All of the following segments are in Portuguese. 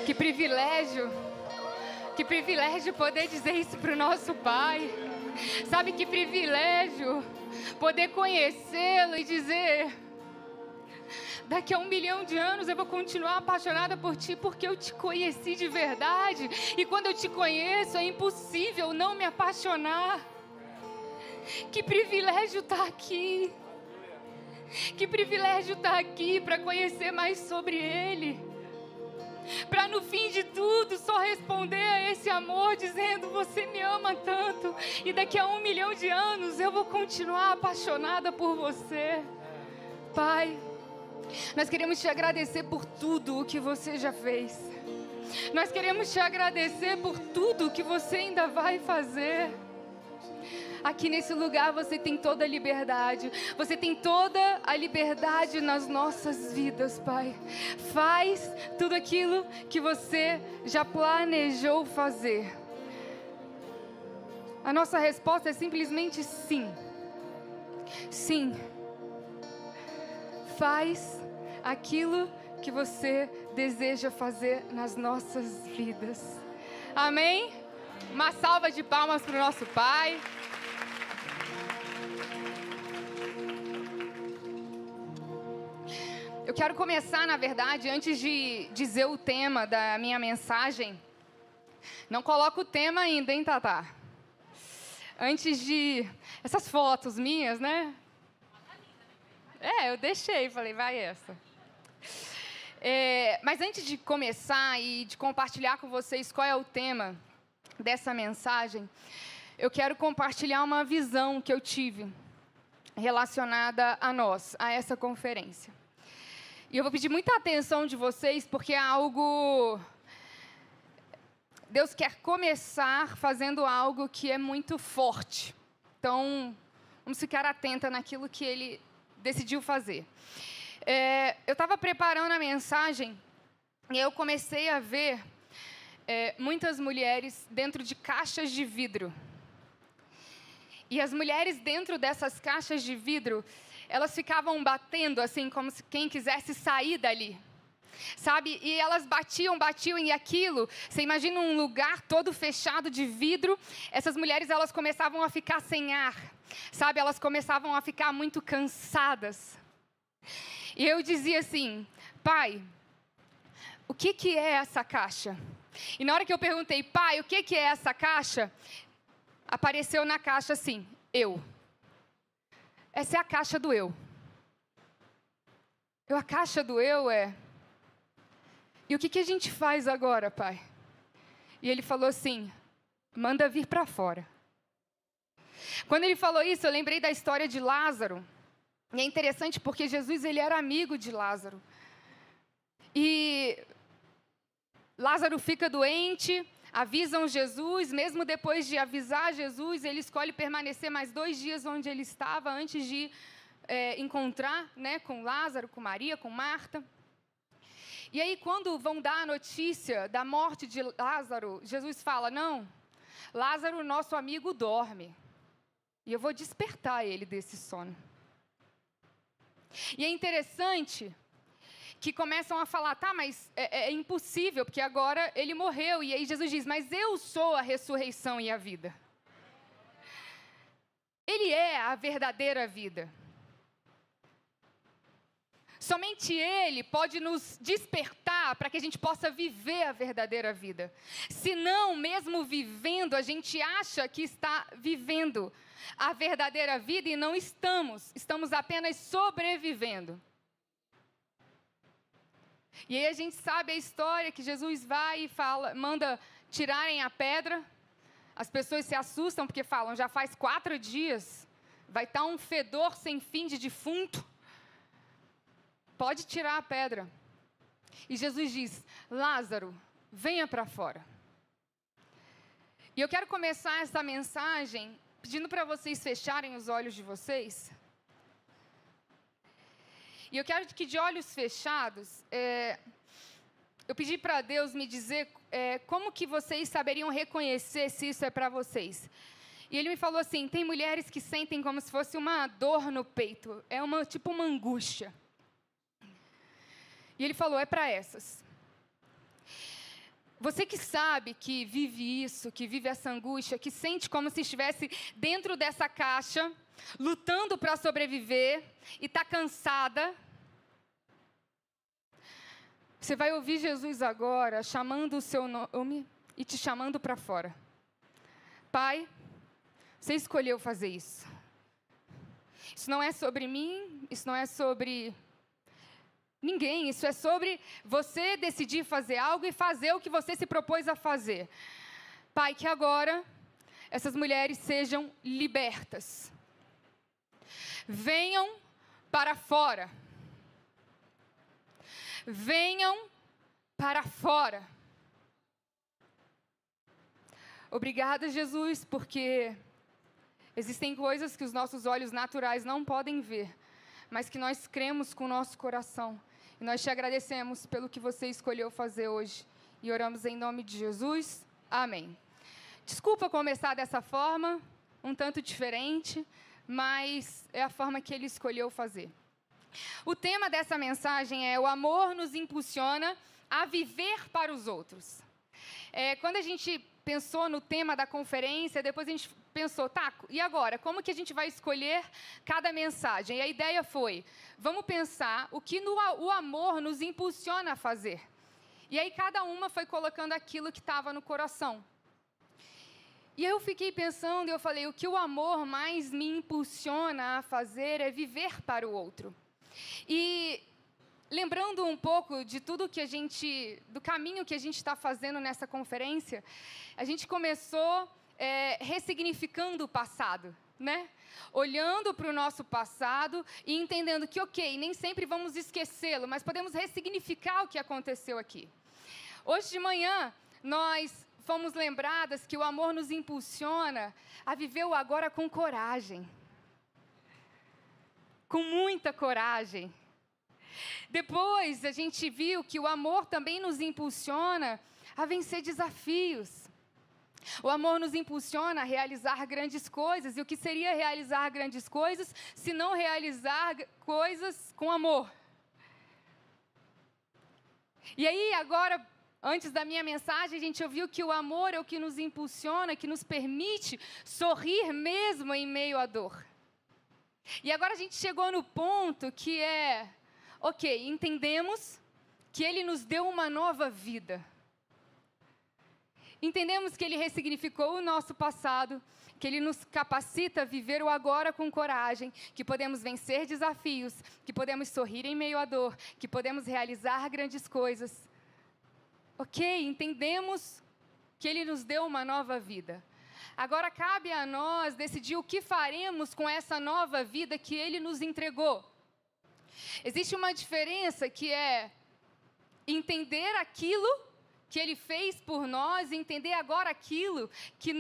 Que privilégio poder dizer isso para o nosso Pai. Sabe, que privilégio poder conhecê-lo e dizer: daqui a 1 milhão de anos eu vou continuar apaixonada por Ti, porque eu Te conheci de verdade. E quando eu Te conheço, é impossível não me apaixonar. Que privilégio estar aqui. Que privilégio estar aqui para conhecer mais sobre Ele. Para no fim de tudo só responder a esse amor dizendo: você me ama tanto, e daqui a 1 milhão de anos eu vou continuar apaixonada por você. Pai, nós queremos Te agradecer por tudo o que você já fez. Nós queremos Te agradecer por tudo o que você ainda vai fazer. Aqui nesse lugar você tem toda a liberdade. Você tem toda a liberdade nas nossas vidas, Pai. Faz tudo aquilo que você já planejou fazer. A nossa resposta é simplesmente sim. Sim. Faz aquilo que você deseja fazer nas nossas vidas. Amém? Uma salva de palmas para o nosso Pai. Eu quero começar, na verdade, antes de dizer o tema da minha mensagem. Não coloca o tema ainda, hein, Tatá? Antes de... Essas fotos minhas, né? Eu deixei, falei, vai essa. Mas antes de começar e de compartilhar com vocês qual é o tema dessa mensagem, eu quero compartilhar uma visão que eu tive relacionada a nós, a essa conferência. E eu vou pedir muita atenção de vocês, porque é algo... Deus quer começar fazendo algo que é muito forte. Então, vamos ficar atenta naquilo que Ele decidiu fazer. Eu estava preparando a mensagem e eu comecei a ver muitas mulheres dentro de caixas de vidro. E as mulheres dentro dessas caixas de vidro, elas ficavam batendo assim, como se quem quisesse sair dali, sabe? E elas batiam, e aquilo, você imagina um lugar todo fechado de vidro, essas mulheres, elas começavam a ficar sem ar, sabe? Elas começavam a ficar muito cansadas. E eu dizia assim: Pai, o que é essa caixa? E na hora que eu perguntei: Pai, o que é essa caixa? Apareceu na caixa assim: eu. Essa é a caixa do eu. A caixa do eu é... E o que a gente faz agora, Pai? E Ele falou assim: manda vir para fora. Quando Ele falou isso, eu lembrei da história de Lázaro. E é interessante porque Jesus, Ele era amigo de Lázaro. E Lázaro fica doente, avisam Jesus, mesmo depois de avisar Jesus, ele escolhe permanecer mais 2 dias onde ele estava, antes de encontrar, né, com Lázaro, com Maria, com Marta. E aí, quando vão dar a notícia da morte de Lázaro, Jesus fala: não, Lázaro, nosso amigo, dorme. E eu vou despertar ele desse sono. E é interessante que começam a falar: tá, mas é impossível, porque agora ele morreu. E aí Jesus diz: mas eu sou a ressurreição e a vida. Ele é a verdadeira vida. Somente Ele pode nos despertar para que a gente possa viver a verdadeira vida. Se não, mesmo vivendo, a gente acha que está vivendo a verdadeira vida e não estamos. Estamos apenas sobrevivendo. E aí a gente sabe a história que Jesus vai e fala, manda tirarem a pedra. As pessoas se assustam porque falam: já faz 4 dias, vai estar um fedor sem fim de defunto. Pode tirar a pedra. E Jesus diz: Lázaro, venha para fora. E eu quero começar essa mensagem pedindo para vocês fecharem os olhos de vocês. E eu quero que, de olhos fechados, eu pedi para Deus me dizer como que vocês saberiam reconhecer se isso é para vocês. E Ele me falou assim: tem mulheres que sentem como se fosse uma dor no peito, tipo uma angústia. E Ele falou: é para essas. Você que sabe que vive isso, que vive essa angústia, que sente como se estivesse dentro dessa caixa, lutando para sobreviver e está cansada, você vai ouvir Jesus agora chamando o seu nome e te chamando para fora. Pai, você escolheu fazer isso. Isso não é sobre mim, isso não é sobre ninguém, isso é sobre você decidir fazer algo e fazer o que você se propôs a fazer. Pai, que agora essas mulheres sejam libertas. Venham para fora. Venham para fora. Obrigada, Jesus, porque existem coisas que os nossos olhos naturais não podem ver, mas que nós cremos com o nosso coração. E nós te agradecemos pelo que você escolheu fazer hoje. E oramos em nome de Jesus. Amém. Desculpa começar dessa forma, um tanto diferente, mas é a forma que ele escolheu fazer. O tema dessa mensagem é: o amor nos impulsiona a viver para os outros. Quando a gente pensou no tema da conferência, depois a gente pensou, tá, e agora? Como que a gente vai escolher cada mensagem? E a ideia foi, vamos pensar o que o amor nos impulsiona a fazer. E aí cada uma foi colocando aquilo que estava no coração. E eu fiquei pensando e eu falei, o que o amor mais me impulsiona a fazer é viver para o outro. E lembrando um pouco de tudo que do caminho que a gente está fazendo nessa conferência, a gente começou ressignificando o passado, né? Olhando para o nosso passado e entendendo que, ok, nem sempre vamos esquecê-lo, mas podemos ressignificar o que aconteceu aqui. Hoje de manhã, nós fomos lembradas que o amor nos impulsiona a viver o agora com coragem. Com muita coragem. Depois, a gente viu que o amor também nos impulsiona a vencer desafios. O amor nos impulsiona a realizar grandes coisas. E o que seria realizar grandes coisas, se não realizar coisas com amor? E aí, agora, antes da minha mensagem, a gente ouviu que o amor é o que nos impulsiona, que nos permite sorrir mesmo em meio à dor. E agora a gente chegou no ponto que ok, entendemos que Ele nos deu uma nova vida. Entendemos que Ele ressignificou o nosso passado, que Ele nos capacita a viver o agora com coragem, que podemos vencer desafios, que podemos sorrir em meio à dor, que podemos realizar grandes coisas. Ok, entendemos que Ele nos deu uma nova vida. Agora cabe a nós decidir o que faremos com essa nova vida que Ele nos entregou. Existe uma diferença que é entender aquilo que Ele fez por nós, e entender agora aquilo que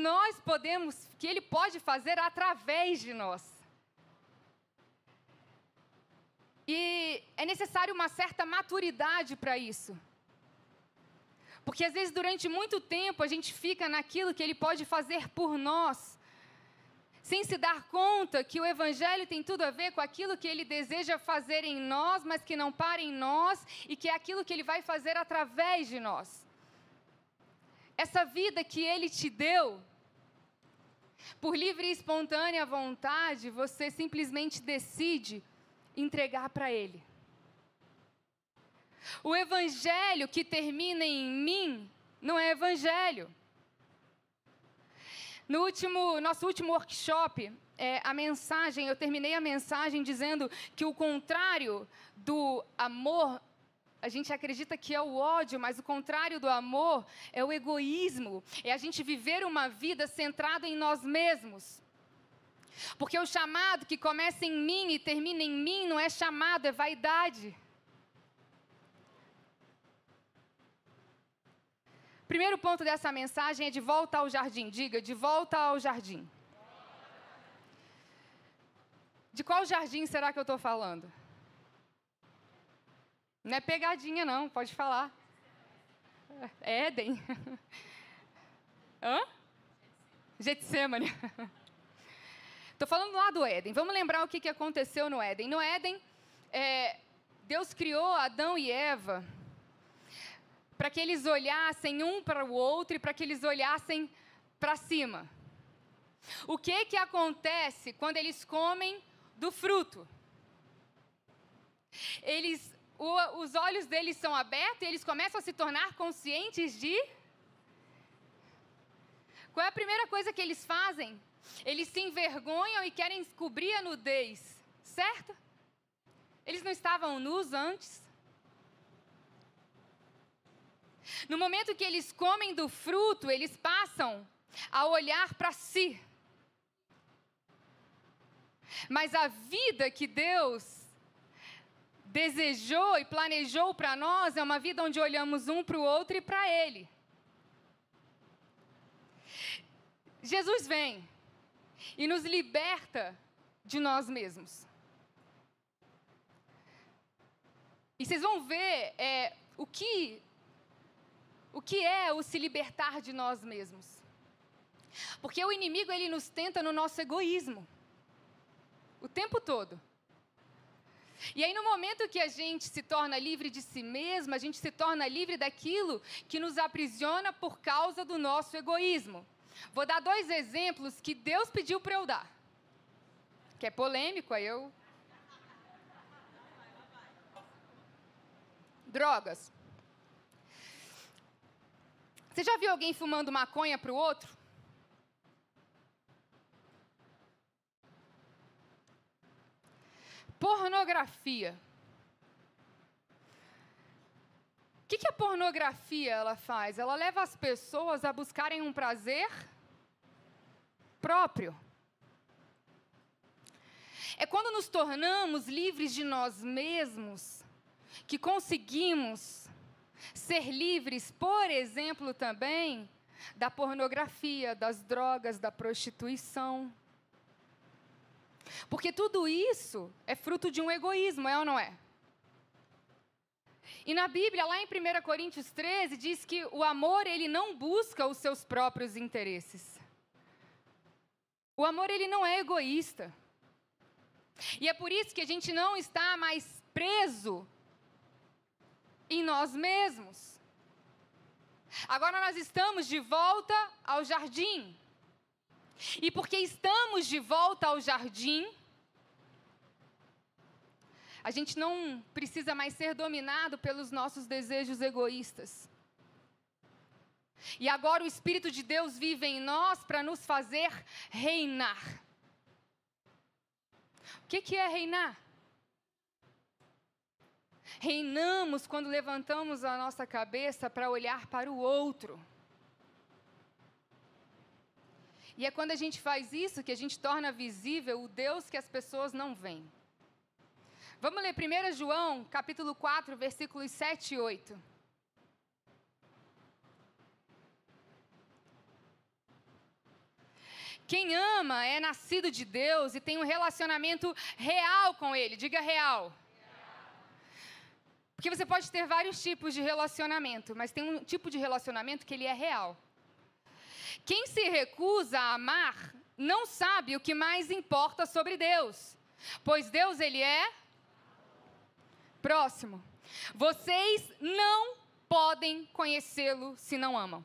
que Ele pode fazer através de nós. E é necessário uma certa maturidade para isso. Porque às vezes durante muito tempo a gente fica naquilo que Ele pode fazer por nós, sem se dar conta que o Evangelho tem tudo a ver com aquilo que Ele deseja fazer em nós, mas que não para em nós, e que é aquilo que Ele vai fazer através de nós. Essa vida que Ele te deu, por livre e espontânea vontade, você simplesmente decide entregar para Ele. O Evangelho que termina em mim não é Evangelho. No nosso último workshop, eu terminei a mensagem dizendo que o contrário do amor, a gente acredita que é o ódio, mas o contrário do amor é o egoísmo. É a gente viver uma vida centrada em nós mesmos. Porque o chamado que começa em mim e termina em mim não é chamado, é vaidade. Primeiro ponto dessa mensagem é de volta ao jardim. Diga, de volta ao jardim. De qual jardim será que eu estou falando? Não é pegadinha, não. Pode falar. É Éden. Hã? Getsêmani. Estou falando lá do Éden. Vamos lembrar o que aconteceu no Éden. No Éden, Deus criou Adão e Eva para que eles olhassem um para o outro e para que eles olhassem para cima. O que acontece quando eles comem do fruto? Os olhos deles são abertos e eles começam a se tornar conscientes de... Qual é a primeira coisa que eles fazem? Eles se envergonham e querem cobrir a nudez, certo? Eles não estavam nus antes? No momento que eles comem do fruto, eles passam a olhar para si. Mas a vida que Deus desejou e planejou para nós é uma vida onde olhamos um para o outro e para Ele. Jesus vem e nos liberta de nós mesmos. E vocês vão ver o que é o se libertar de nós mesmos. Porque o inimigo, ele nos tenta no nosso egoísmo. O tempo todo. E aí, no momento que a gente se torna livre de si mesmo, a gente se torna livre daquilo que nos aprisiona por causa do nosso egoísmo. Vou dar 2 exemplos que Deus pediu para eu dar. Que é polêmico, aí eu... Drogas. Você já viu alguém fumando maconha para o outro? Pornografia. O que a pornografia ela faz? Ela leva as pessoas a buscarem um prazer próprio. É quando nos tornamos livres de nós mesmos que conseguimos ser livres, por exemplo, também da pornografia, das drogas, da prostituição. Porque tudo isso é fruto de um egoísmo, é ou não é? E na Bíblia, lá em 1 Coríntios 13, diz que o amor, ele não busca os seus próprios interesses. O amor, ele não é egoísta. E é por isso que a gente não está mais preso em nós mesmos. Agora nós estamos de volta ao jardim. E porque estamos de volta ao jardim, a gente não precisa mais ser dominado pelos nossos desejos egoístas. E agora o Espírito de Deus vive em nós para nos fazer reinar. O que é reinar? Reinamos quando levantamos a nossa cabeça para olhar para o outro. E é quando a gente faz isso que a gente torna visível o Deus que as pessoas não veem. Vamos ler 1 João, capítulo 4, versículos 7 e 8. Quem ama é nascido de Deus e tem um relacionamento real com Ele. Diga real. Porque você pode ter vários tipos de relacionamento, mas tem um tipo de relacionamento que ele é real. Quem se recusa a amar não sabe o que mais importa sobre Deus, pois Deus, ele é próximo. Vocês não podem conhecê-lo se não amam.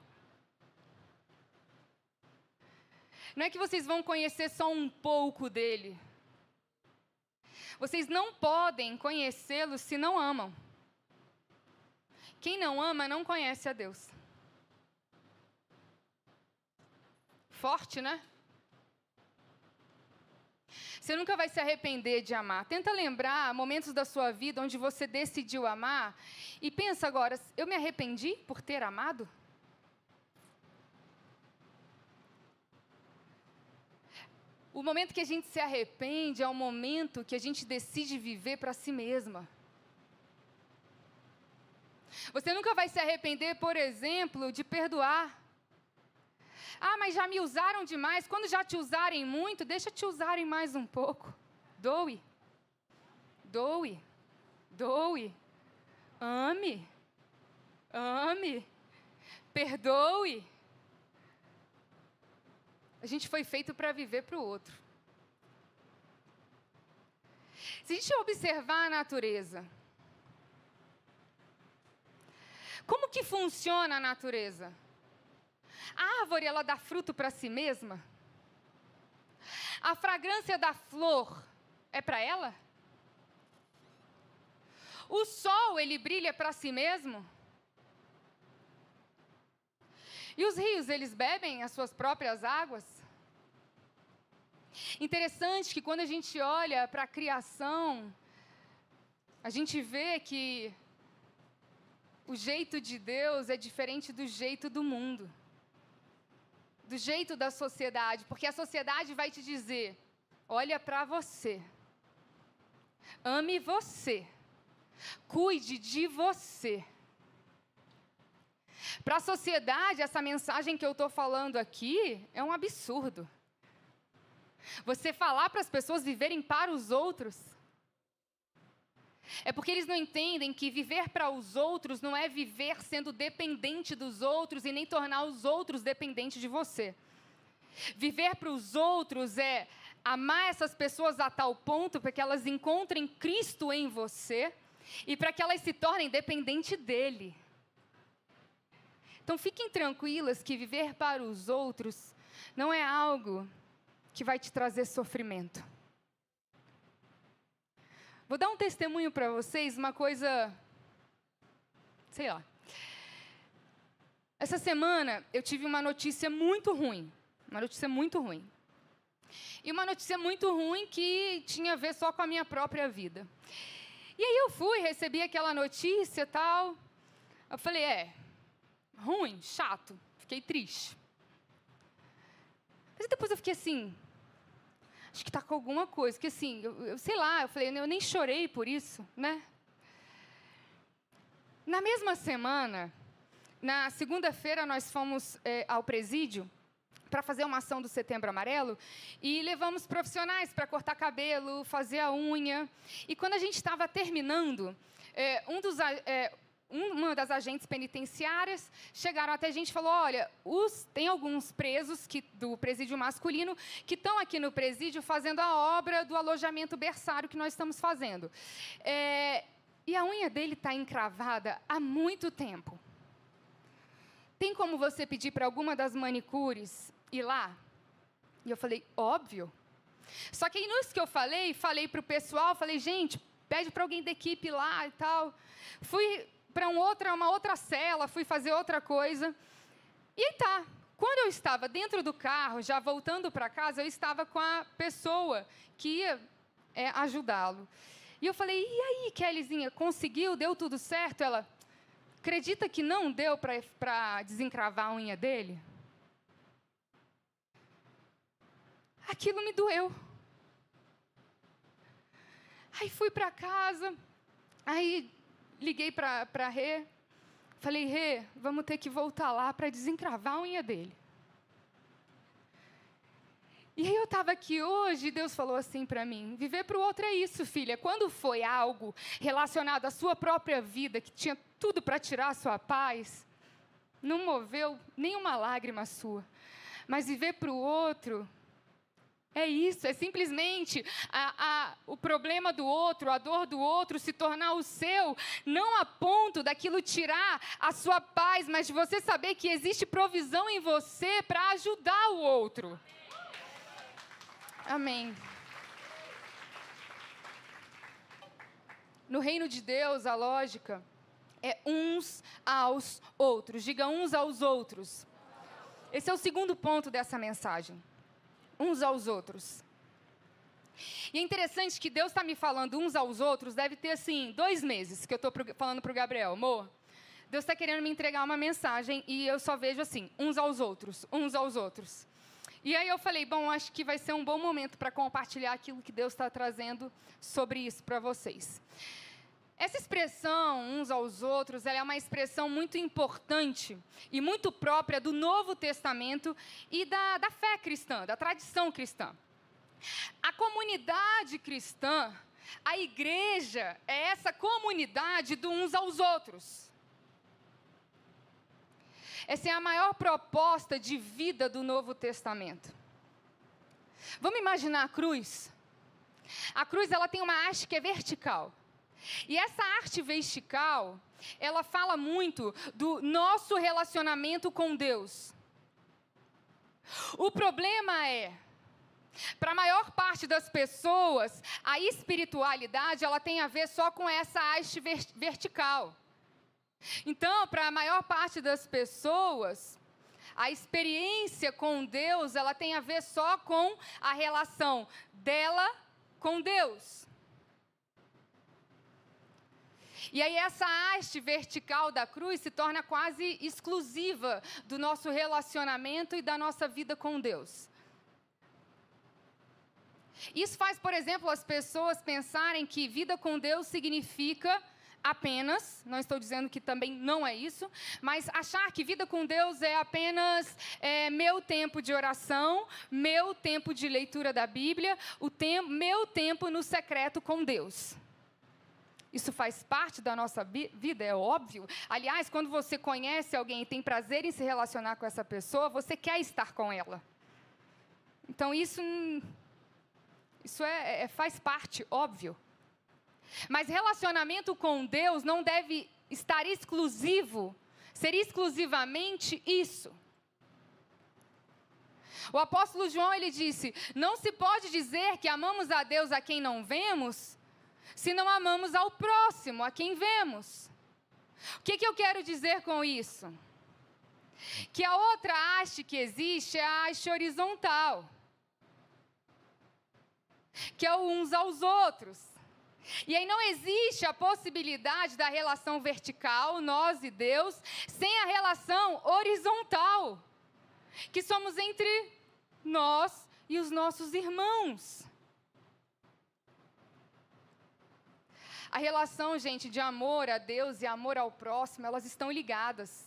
Não é que vocês vão conhecer só um pouco dele. Vocês não podem conhecê-lo se não amam. Quem não ama não conhece a Deus. Forte, né? Você nunca vai se arrepender de amar. Tenta lembrar momentos da sua vida onde você decidiu amar e pensa agora, eu me arrependi por ter amado? O momento que a gente se arrepende é o momento que a gente decide viver para si mesma. Você nunca vai se arrepender, por exemplo, de perdoar. Ah, mas já me usaram demais. Quando já te usarem muito, deixa te usarem mais um pouco. Doe. Doe. Doe. Ame. Ame. Perdoe. A gente foi feito para viver para o outro. Se a gente observar a natureza, Como que funciona a natureza? A árvore, ela dá fruto para si mesma? A fragrância da flor é para ela? O sol, ele brilha para si mesmo? E os rios, eles bebem as suas próprias águas? Interessante que quando a gente olha para a criação, a gente vê que o jeito de Deus é diferente do jeito do mundo, do jeito da sociedade, porque a sociedade vai te dizer, olha para você, ame você, cuide de você. Para a sociedade, essa mensagem que eu estou falando aqui é um absurdo. Você falar para as pessoas viverem para os outros, é porque eles não entendem que viver para os outros não é viver sendo dependente dos outros e nem tornar os outros dependentes de você. Viver para os outros é amar essas pessoas a tal ponto para que elas encontrem Cristo em você e para que elas se tornem dependentes dele. Então, fiquem tranquilas que viver para os outros não é algo que vai te trazer sofrimento. Vou dar um testemunho para vocês, uma coisa, sei lá. Essa semana eu tive uma notícia muito ruim. E uma notícia muito ruim que tinha a ver só com a minha própria vida. E aí eu recebi aquela notícia e tal. Eu falei, ruim, chato, fiquei triste. Mas depois eu fiquei assim, acho que está com alguma coisa, porque assim, eu sei lá, eu falei, eu nem chorei por isso, né? Na mesma semana, na segunda-feira, nós fomos ao presídio para fazer uma ação do Setembro Amarelo e levamos profissionais para cortar cabelo, fazer a unha. E quando a gente estava terminando, uma das agentes penitenciárias chegaram até a gente e falou, olha, tem alguns presos do presídio masculino que estão aqui no presídio fazendo a obra do alojamento berçário que nós estamos fazendo. E a unha dele está encravada há muito tempo. Tem como você pedir para alguma das manicures ir lá? E eu falei, óbvio. Só que aí, nisso que eu falei para o pessoal, falei, gente, pede para alguém da equipe lá e tal. Fui para uma outra cela, fui fazer outra coisa. E aí tá, quando eu estava dentro do carro, já voltando para casa, eu estava com a pessoa que ia ajudá-lo. E eu falei, e aí, Kellyzinha, conseguiu? Deu tudo certo? Ela, acredita que não deu para desencravar a unha dele? Aquilo me doeu. Aí fui para casa, aí liguei para a Rê, falei, Rê, vamos ter que voltar lá para desencravar a unha dele. E aí eu estava aqui hoje e Deus falou assim para mim, viver para o outro é isso, filha. Quando foi algo relacionado à sua própria vida, que tinha tudo para tirar a sua paz, não moveu nenhuma lágrima sua. Mas viver para o outro é isso, é simplesmente o problema do outro, a dor do outro se tornar o seu, não a ponto daquilo tirar a sua paz, mas de você saber que existe provisão em você para ajudar o outro. Amém. No reino de Deus, a lógica é uns aos outros. Diga uns aos outros. Esse é o segundo ponto dessa mensagem. Uns aos outros. E é interessante que Deus está me falando uns aos outros, deve ter, assim, 2 meses que eu estou falando para o Gabriel, amor, Deus está querendo me entregar uma mensagem e eu só vejo assim, uns aos outros, uns aos outros. E aí eu falei, bom, acho que vai ser um bom momento para compartilhar aquilo que Deus está trazendo sobre isso para vocês. Essa expressão, uns aos outros, ela é uma expressão muito importante e muito própria do Novo Testamento e da fé cristã, da tradição cristã. A comunidade cristã, a igreja, é essa comunidade do uns aos outros. Essa é a maior proposta de vida do Novo Testamento. Vamos imaginar a cruz? A cruz, ela tem uma haste que é vertical. E essa arte vertical, ela fala muito do nosso relacionamento com Deus. O problema é, para a maior parte das pessoas, a espiritualidade, ela tem a ver só com essa haste vertical. Então, para a maior parte das pessoas, a experiência com Deus, ela tem a ver só com a relação dela com Deus. E aí essa haste vertical da cruz se torna quase exclusiva do nosso relacionamento e da nossa vida com Deus. Isso faz, por exemplo, as pessoas pensarem que vida com Deus significa apenas, não estou dizendo que também não é isso, mas achar que vida com Deus é apenas meu tempo de oração, meu tempo de leitura da Bíblia, meu tempo no secreto com Deus. Isso faz parte da nossa vida, é óbvio. Aliás, quando você conhece alguém e tem prazer em se relacionar com essa pessoa, você quer estar com ela. Então, isso faz parte, óbvio. Mas relacionamento com Deus não deve estar exclusivo, ser exclusivamente isso. O apóstolo João, ele disse, não se pode dizer que amamos a Deus a quem não vemos, se não amamos ao próximo, a quem vemos. O que eu quero dizer com isso? Que a outra haste que existe é a haste horizontal, que é o uns aos outros. E aí não existe a possibilidade da relação vertical, nós e Deus, sem a relação horizontal, que somos entre nós e os nossos irmãos. A relação, gente, de amor a Deus e amor ao próximo, elas estão ligadas.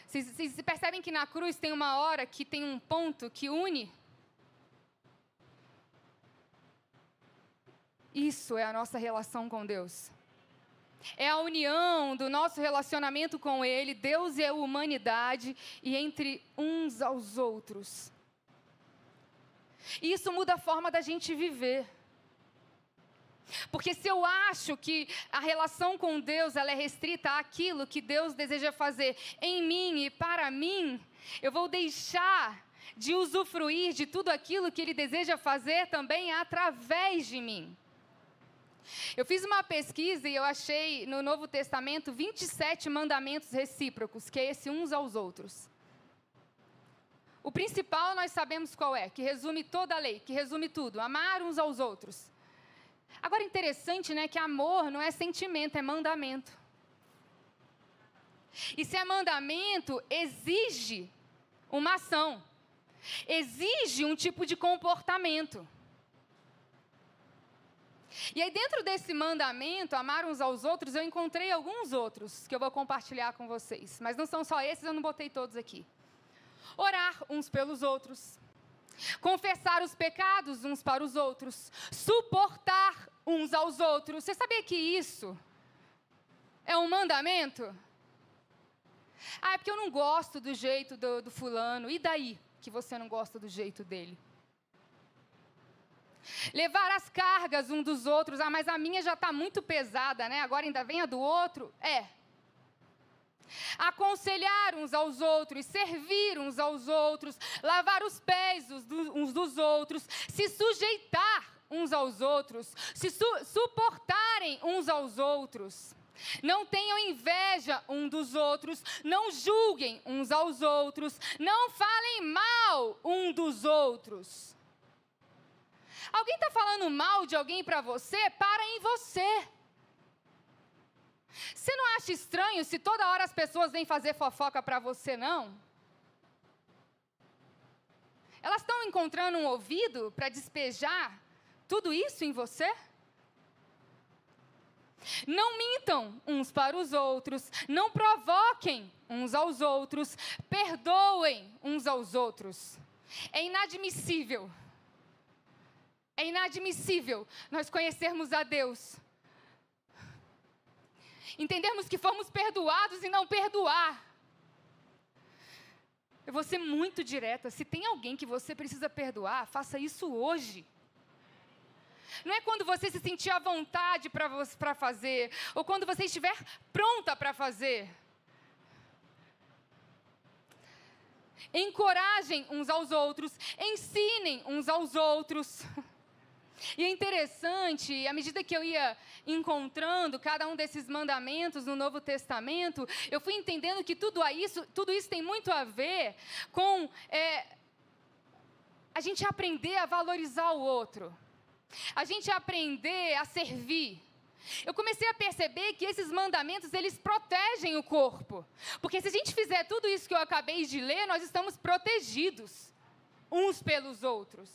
Vocês percebem que na cruz tem uma hora que tem um ponto que une? Isso é a nossa relação com Deus. É a união do nosso relacionamento com Ele, Deus e a humanidade, e entre uns aos outros. E isso muda a forma da gente viver. Porque se eu acho que a relação com Deus ela é restrita àquilo que Deus deseja fazer em mim e para mim, eu vou deixar de usufruir de tudo aquilo que Ele deseja fazer também através de mim. Eu fiz uma pesquisa e eu achei no Novo Testamento 27 mandamentos recíprocos, que é esse uns aos outros. O principal nós sabemos qual é, que resume toda a lei, que resume tudo, amar uns aos outros. Agora, interessante, né, que amor não é sentimento, é mandamento. E se é mandamento, exige uma ação. Exige um tipo de comportamento. E aí, dentro desse mandamento, amar uns aos outros, eu encontrei alguns outros que eu vou compartilhar com vocês. Mas não são só esses, eu não botei todos aqui. Orar uns pelos outros. Confessar os pecados uns para os outros, suportar uns aos outros. Você sabia que isso é um mandamento? Ah, é porque eu não gosto do jeito do fulano. E daí que você não gosta do jeito dele? Levar as cargas uns dos outros. Ah, mas a minha já está muito pesada, né? Agora ainda vem a do outro. Aconselhar uns aos outros, servir uns aos outros, lavar os pés uns dos outros, se sujeitar uns aos outros, se suportarem uns aos outros. Não tenham inveja uns dos outros, não julguem uns aos outros, não falem mal uns dos outros. Alguém está falando mal de alguém para você? Para em você. Você não acha estranho se toda hora as pessoas vêm fazer fofoca para você, não? Elas estão encontrando um ouvido para despejar tudo isso em você? Não mintam uns para os outros, não provoquem uns aos outros, perdoem uns aos outros. É inadmissível nós conhecermos a Deus, entendermos que fomos perdoados e não perdoar. Eu vou ser muito direta. Se tem alguém que você precisa perdoar, faça isso hoje. Não é quando você se sentir à vontade para fazer, ou quando você estiver pronta para fazer. Encorajem uns aos outros, ensinem uns aos outros. E é interessante, à medida que eu ia encontrando cada um desses mandamentos no Novo Testamento, eu fui entendendo que tudo isso tem muito a ver com a gente aprender a valorizar o outro, a gente aprender a servir. Eu comecei a perceber que esses mandamentos, eles protegem o corpo. Porque se a gente fizer tudo isso que eu acabei de ler, nós estamos protegidos uns pelos outros.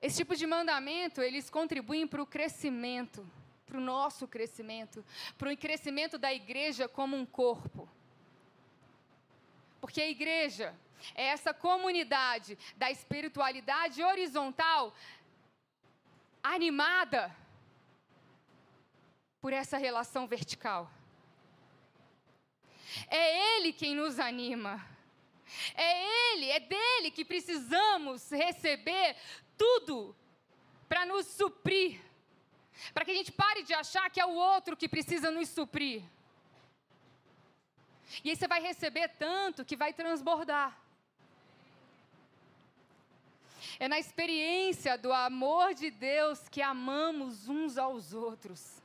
Esse tipo de mandamento, eles contribuem para o crescimento, para o nosso crescimento, para o crescimento da igreja como um corpo. Porque a igreja é essa comunidade da espiritualidade horizontal, animada por essa relação vertical. É Ele quem nos anima. É dele que precisamos receber tudo para nos suprir. Para que a gente pare de achar que é o outro que precisa nos suprir. E aí você vai receber tanto que vai transbordar. É na experiência do amor de Deus que amamos uns aos outros.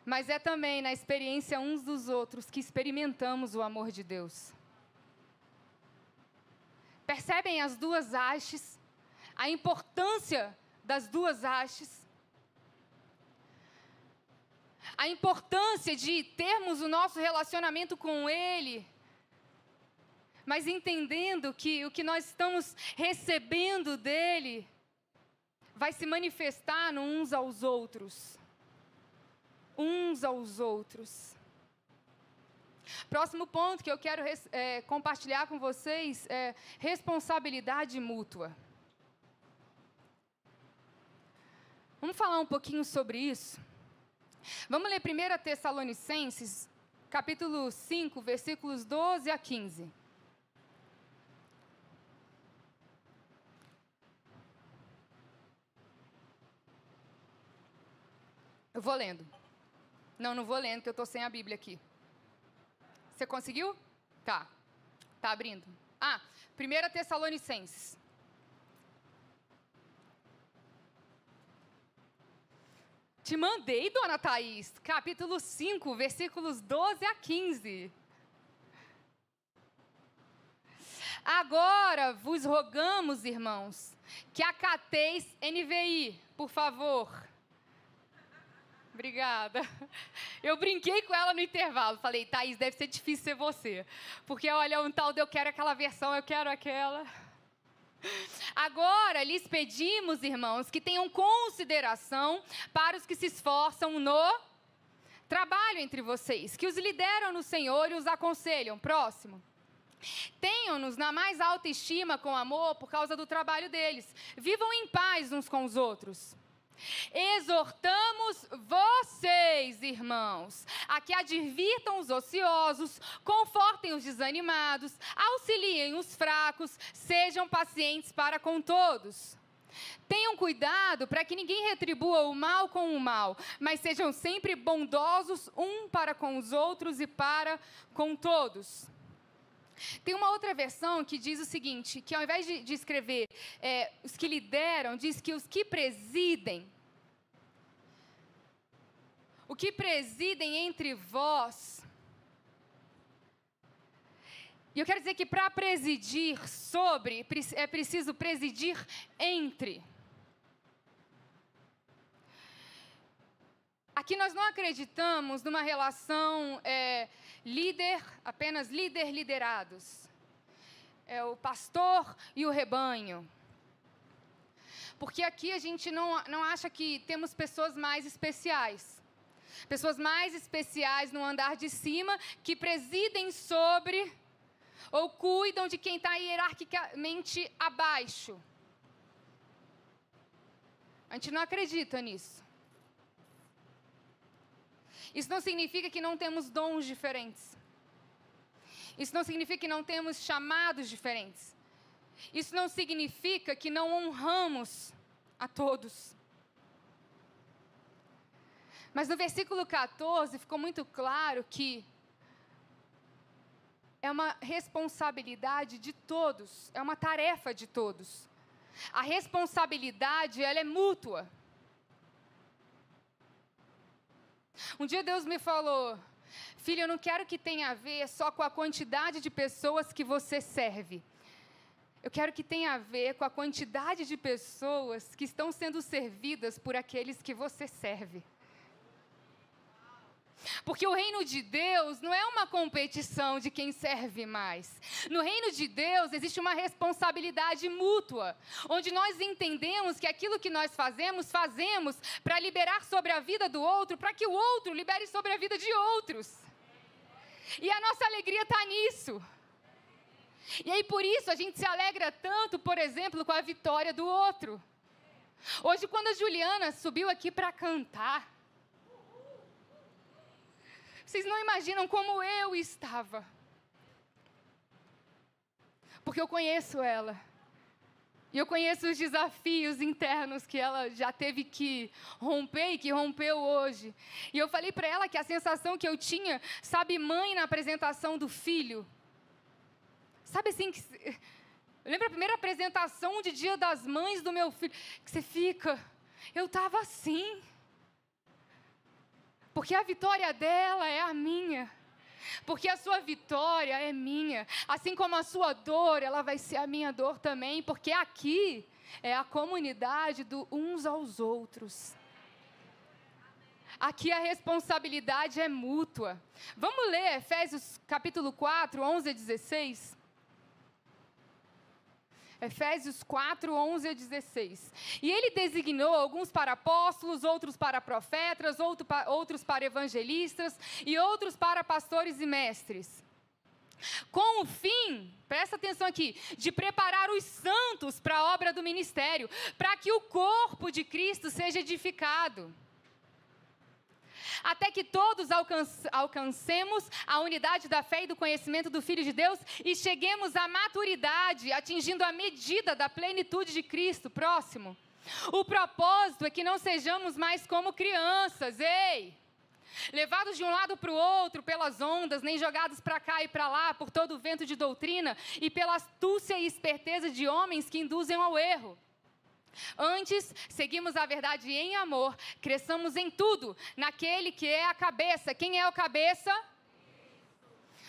Mas é também na experiência uns dos outros que experimentamos o amor de Deus. Percebem as duas hastes? A importância das duas hastes? A importância de termos o nosso relacionamento com Ele, mas entendendo que o que nós estamos recebendo dEle vai se manifestar uns aos outros. Uns aos outros. Próximo ponto que eu quero compartilhar com vocês é responsabilidade mútua. Vamos falar um pouquinho sobre isso? Vamos ler 1 Tessalonicenses, capítulo 5, versículos 12 a 15. Eu vou lendo. Não vou lendo, porque eu estou sem a Bíblia aqui. Você conseguiu? Tá. Tá abrindo. 1 Tessalonicenses. Te mandei, dona Thaís, capítulo 5, versículos 12 a 15. Agora vos rogamos, irmãos, que acateis NVI, por favor. Obrigada. Eu brinquei com ela no intervalo. Falei, Thaís, deve ser difícil ser você. Porque, olha, um tal de eu quero aquela versão, eu quero aquela. Agora, lhes pedimos, irmãos, que tenham consideração para os que se esforçam no trabalho entre vocês, que os lideram no Senhor e os aconselham. Próximo. Tenham-nos na mais alta estima com amor por causa do trabalho deles. Vivam em paz uns com os outros. Exortamos vocês, irmãos, a que advirtam os ociosos, confortem os desanimados, auxiliem os fracos, sejam pacientes para com todos. Tenham cuidado para que ninguém retribua o mal com o mal, mas sejam sempre bondosos um para com os outros e para com todos. Tem uma outra versão que diz o seguinte, que ao invés de escrever os que lideram, diz que os que presidem. O que presidem entre vós. E eu quero dizer que para presidir sobre, é preciso presidir entre. Aqui nós não acreditamos numa relação apenas liderados. É o pastor e o rebanho. Porque aqui a gente não acha que temos pessoas mais especiais. Pessoas mais especiais no andar de cima que presidem sobre ou cuidam de quem está hierarquicamente abaixo. A gente não acredita nisso. Isso não significa que não temos dons diferentes. Isso não significa que não temos chamados diferentes. isso não significa que não honramos a todos. Mas no versículo 14 ficou muito claro que é uma responsabilidade de todos, é uma tarefa de todos. A responsabilidade, ela é mútua. Um dia Deus me falou: filho, eu não quero que tenha a ver só com a quantidade de pessoas que você serve. Eu quero que tenha a ver com a quantidade de pessoas que estão sendo servidas por aqueles que você serve. Porque o reino de Deus não é uma competição de quem serve mais. No reino de Deus existe uma responsabilidade mútua, onde nós entendemos que aquilo que nós fazemos para liberar sobre a vida do outro, para que o outro libere sobre a vida de outros. E a nossa alegria está nisso. E aí por isso a gente se alegra tanto, por exemplo, com a vitória do outro. Hoje, quando a Juliana subiu aqui para cantar, vocês não imaginam como eu estava. Porque eu conheço ela. E eu conheço os desafios internos que ela já teve que romper e que rompeu hoje. E eu falei para ela que a sensação que eu tinha, sabe, mãe na apresentação do filho? Sabe assim, eu lembro a primeira apresentação de Dia das Mães do meu filho, que você fica, eu estava assim. Porque a vitória dela é a minha. Porque a sua vitória é minha. Assim como a sua dor, ela vai ser a minha dor também. Porque aqui é a comunidade do uns aos outros. Aqui a responsabilidade é mútua. Vamos ler Efésios capítulo 4, 11 a 16. Efésios 4, 11 a 16. E ele designou alguns para apóstolos, outros para profetas, outros para evangelistas e outros para pastores e mestres. Com o fim, presta atenção aqui, de preparar os santos para a obra do ministério, para que o corpo de Cristo seja edificado. Até que todos alcancemos a unidade da fé e do conhecimento do Filho de Deus e cheguemos à maturidade, atingindo a medida da plenitude de Cristo. Próximo. O propósito é que não sejamos mais como crianças, levados de um lado para o outro pelas ondas, nem jogados para cá e para lá por todo o vento de doutrina e pela astúcia e esperteza de homens que induzem ao erro. Antes, seguimos a verdade em amor, cresçamos em tudo, naquele que é a cabeça. Quem é o cabeça?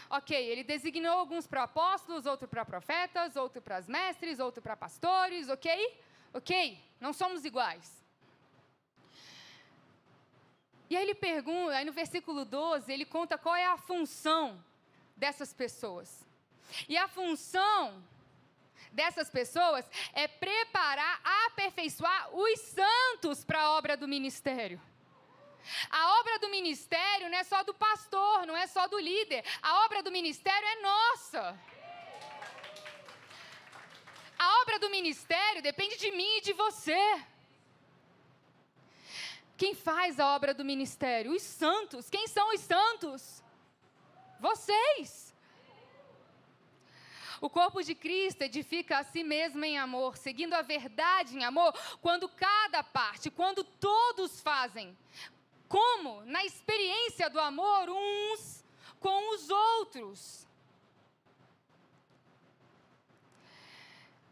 Ok, ele designou alguns para apóstolos, outro para profetas, outro para os mestres, outro para pastores, ok? Ok, não somos iguais. E aí ele pergunta, aí no versículo 12, ele conta qual é a função dessas pessoas. E a função dessas pessoas é preparar, aperfeiçoar os santos para a obra do ministério. A obra do ministério não é só do pastor, não é só do líder. A obra do ministério é nossa. A obra do ministério depende de mim e de você. Quem faz a obra do ministério? Os santos. Quem são os santos? Vocês. O corpo de Cristo edifica a si mesmo em amor, seguindo a verdade em amor, quando cada parte, quando todos fazem, como na experiência do amor uns com os outros.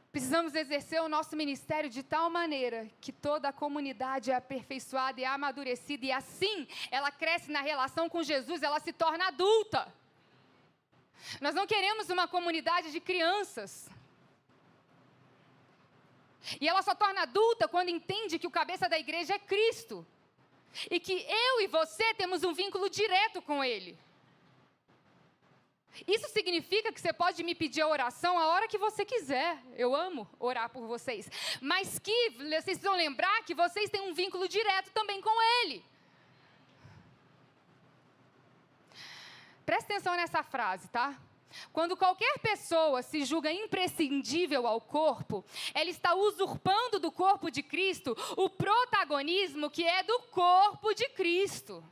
Precisamos exercer o nosso ministério de tal maneira que toda a comunidade é aperfeiçoada e amadurecida, e assim ela cresce na relação com Jesus, ela se torna adulta. Nós não queremos uma comunidade de crianças. E ela só torna adulta quando entende que o cabeça da igreja é Cristo. E que eu e você temos um vínculo direto com Ele. Isso significa que você pode me pedir a oração a hora que você quiser. Eu amo orar por vocês. Mas que vocês precisam lembrar que vocês têm um vínculo direto também com Ele. Presta atenção nessa frase, tá? Quando qualquer pessoa se julga imprescindível ao corpo, ela está usurpando do corpo de Cristo o protagonismo que é do corpo de Cristo.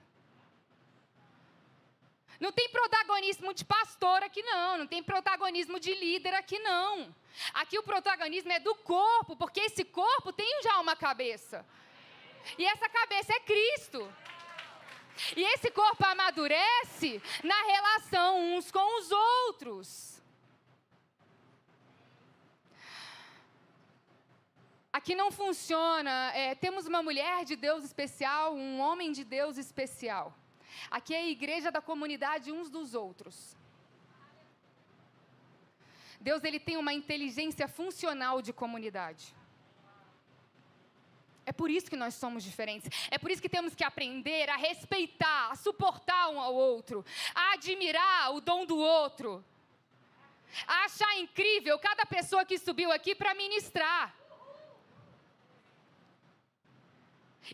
Não tem protagonismo de pastor aqui, não. Não tem protagonismo de líder aqui, não. Aqui o protagonismo é do corpo, porque esse corpo tem já uma cabeça. E essa cabeça é Cristo. E esse corpo amadurece na relação uns com os outros. Aqui não funciona, temos uma mulher de Deus especial, um homem de Deus especial. Aqui é a igreja da comunidade uns dos outros. Deus, ele tem uma inteligência funcional de comunidade. É por isso que nós somos diferentes. É por isso que temos que aprender a respeitar, a suportar um ao outro, a admirar o dom do outro, a achar incrível cada pessoa que subiu aqui para ministrar.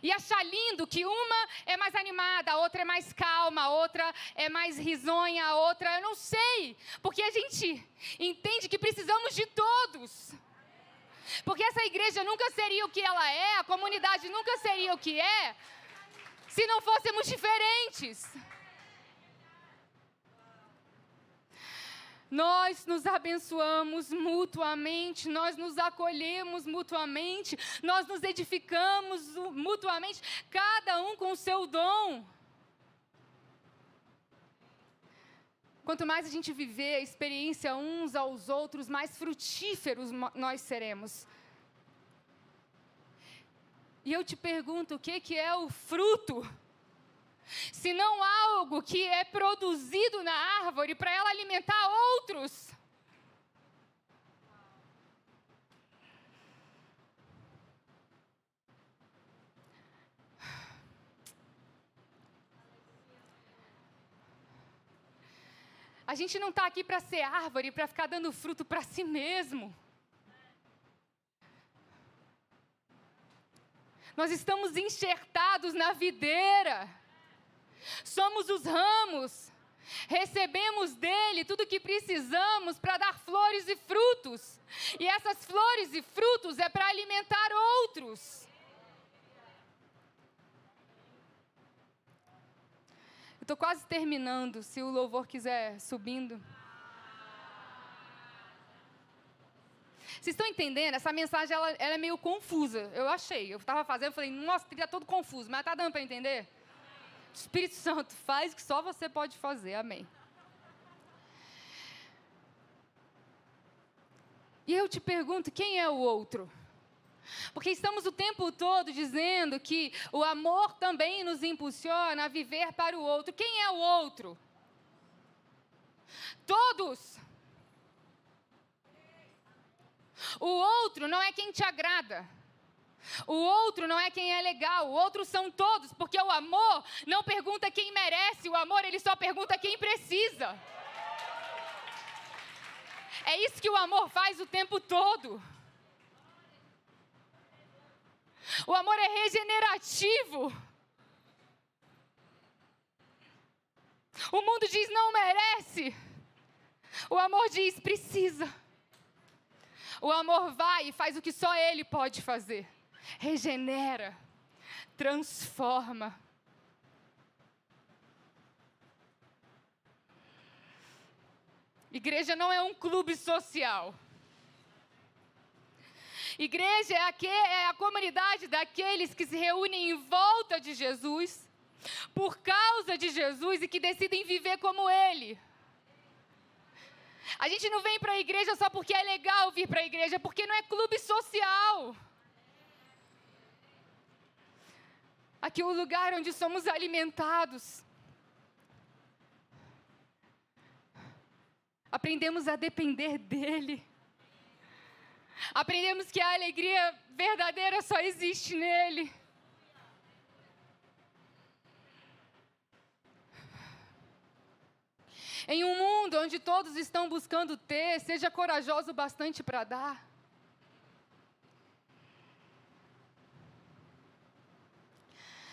E achar lindo que uma é mais animada, a outra é mais calma, a outra é mais risonha, a outra eu não sei. Porque a gente entende que precisamos de todos. Porque essa igreja nunca seria o que ela é, a comunidade nunca seria o que é, se não fôssemos diferentes. Nós nos abençoamos mutuamente, nós nos acolhemos mutuamente, nós nos edificamos mutuamente, cada um com o seu dom. Quanto mais a gente viver a experiência uns aos outros, mais frutíferos nós seremos. E eu te pergunto, o que é o fruto? Se não algo que é produzido na árvore para ela alimentar outros. A gente não está aqui para ser árvore, para ficar dando fruto para si mesmo. Nós estamos enxertados na videira. Somos os ramos, recebemos dele tudo o que precisamos para dar flores e frutos. E essas flores e frutos é para alimentar outros. Eu estou quase terminando, se o louvor quiser subindo. Vocês estão entendendo? Essa mensagem ela é meio confusa, eu achei. Eu estava fazendo, falei, nossa, está todo confuso, mas está dando para entender? Espírito Santo, faz o que só você pode fazer. Amém. E eu te pergunto, quem é o outro? Porque estamos o tempo todo dizendo que o amor também nos impulsiona a viver para o outro. Quem é o outro? Todos. O outro não é quem te agrada. O outro não é quem é legal, o outro são todos, porque o amor não pergunta quem merece, o amor ele só pergunta quem precisa. É isso que o amor faz o tempo todo. O amor é regenerativo. O mundo diz não merece, o amor diz precisa. O amor vai e faz o que só ele pode fazer. Regenera, transforma. Igreja não é um clube social. Igreja é a comunidade daqueles que se reúnem em volta de Jesus, por causa de Jesus e que decidem viver como Ele. A gente não vem para a igreja só porque é legal vir para a igreja, porque não é clube social. Aqui é o lugar onde somos alimentados. Aprendemos a depender dEle. Aprendemos que a alegria verdadeira só existe nele. Em um mundo onde todos estão buscando ter, seja corajoso bastante para dar.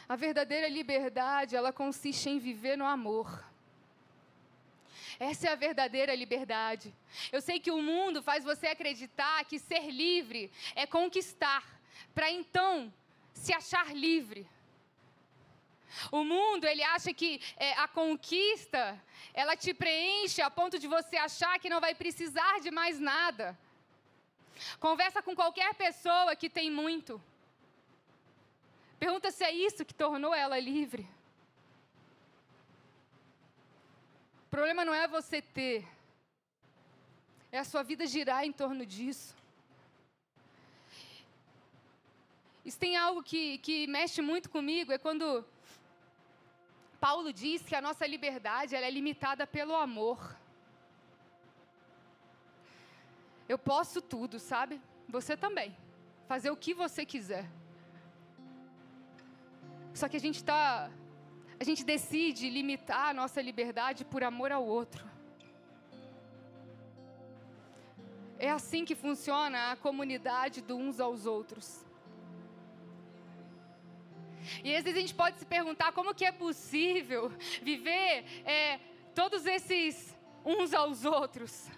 A verdadeira liberdade, ela consiste em viver no amor. Essa é a verdadeira liberdade. Eu sei que o mundo faz você acreditar que ser livre é conquistar, para então se achar livre. O mundo, ele acha que a conquista, ela te preenche a ponto de você achar que não vai precisar de mais nada. Conversa com qualquer pessoa que tem muito. Pergunta se é isso que tornou ela livre. O problema não é você ter, é a sua vida girar em torno disso. Isso tem algo que mexe muito comigo, é quando Paulo diz que a nossa liberdade ela é limitada pelo amor. Eu posso tudo, sabe? Você também. Fazer o que você quiser. Só que a gente decide limitar a nossa liberdade por amor ao outro. É assim que funciona a comunidade do uns aos outros. E às vezes a gente pode se perguntar como que é possível viver todos esses uns aos outros.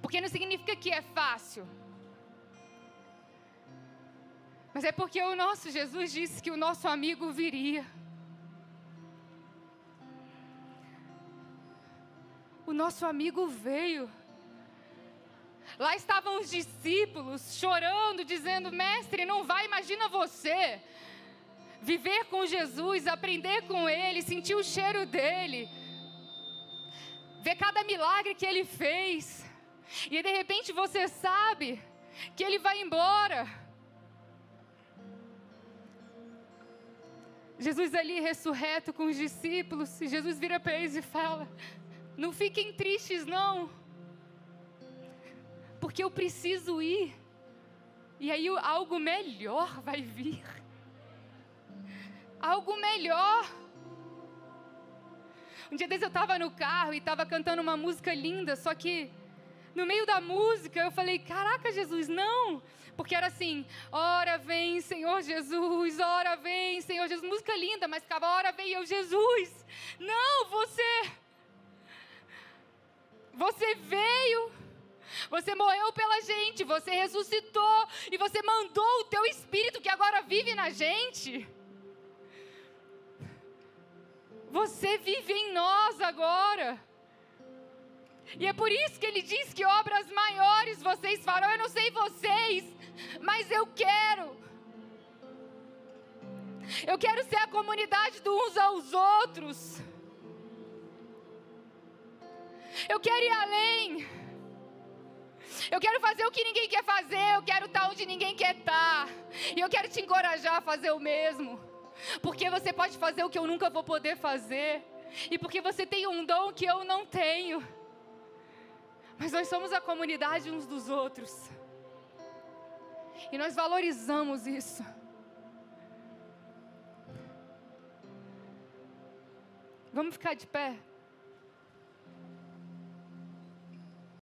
Porque não significa que é fácil. Mas é porque o nosso Jesus disse que o nosso amigo viria. O nosso amigo veio. Lá estavam os discípulos chorando, dizendo: mestre, não vai, imagina você. Viver com Jesus, aprender com Ele, sentir o cheiro dEle. Ver cada milagre que Ele fez. E de repente você sabe que Ele vai embora. Jesus ali ressurreto com os discípulos. E Jesus vira para eles e fala: não fiquem tristes não. Porque eu preciso ir. E aí algo melhor vai vir. Algo melhor. Um dia desses eu estava no carro e estava cantando uma música linda, só que no meio da música eu falei: caraca, Jesus, não. Porque era assim: ora vem, Senhor Jesus, ora vem, Senhor Jesus. Música linda, mas ficava: ora vem eu, Jesus. Não, você veio, você morreu pela gente, você ressuscitou e você mandou o teu Espírito que agora vive na gente. Você vive em nós agora. E é por isso que Ele diz que obras maiores vocês farão. Eu não sei vocês, mas eu quero. Eu quero ser a comunidade dos uns aos outros. Eu quero ir além. Eu quero fazer o que ninguém quer fazer. Eu quero estar onde ninguém quer estar. E eu quero te encorajar a fazer o mesmo. Porque você pode fazer o que eu nunca vou poder fazer. E porque você tem um dom que eu não tenho. Mas nós somos a comunidade uns dos outros. E nós valorizamos isso. Vamos ficar de pé?